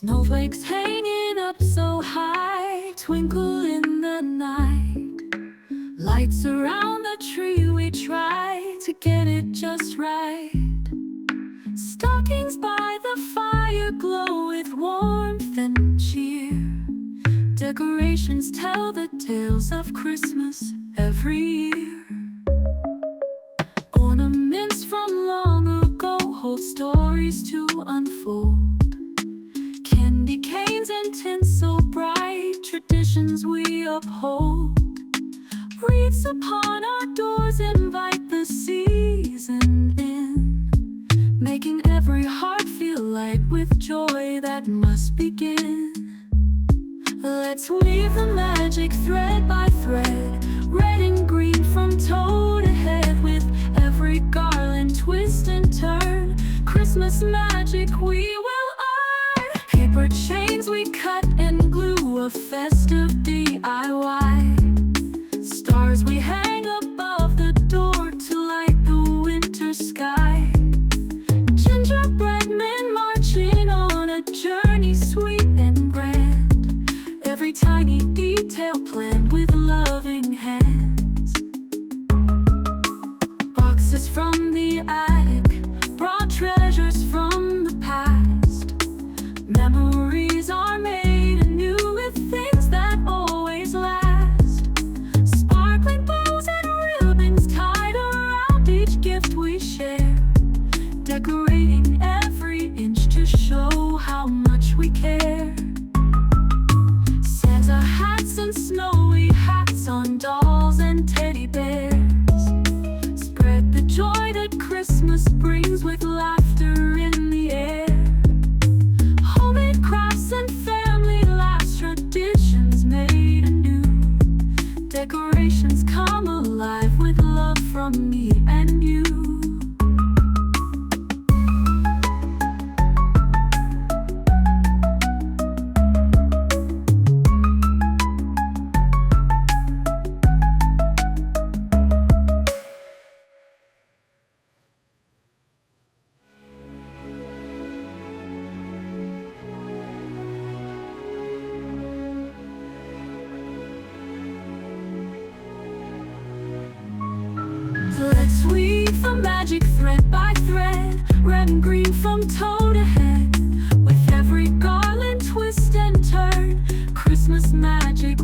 Snowflakes hanging up so high, twinkle in the night. Lights around the tree, we try to get it just right. Stockings by the fire glow with warmth and cheer. Decorations tell the tales of Christmas every year. Ornaments from long ago hold stories to unfold. Candy canes and tints so bright, traditions we uphold. Wreaths upon our doors invite the season in, making every heart feel light with joy that must begin. Let's weave the magic thread by thread, red and green from toe to head, with every garland twist and turn. Christmas magic we will earn. Paper chains we cut and glue, a festive DIY. Stars we hang above the door to light the winter sky. Gingerbread men marching on a journey sweet and grand. Every tiny detail planned with loving hands. Boxes from the attic brought treasures from the past. Memories are made anew with things that always last. Sparkling bows and ribbons tied around each gift we share, decorating every inch to show how much we care. Santa hats and snowy hats on dolls and teddy bears spread the joy that Christmas brings with laughter in the air. Homemade crafts and family laughs, traditions made anew. Decorations come alive with love from me and you. Let's weave the magic thread by thread, red and green from toe to head, with every garland twist and turn. Christmas magic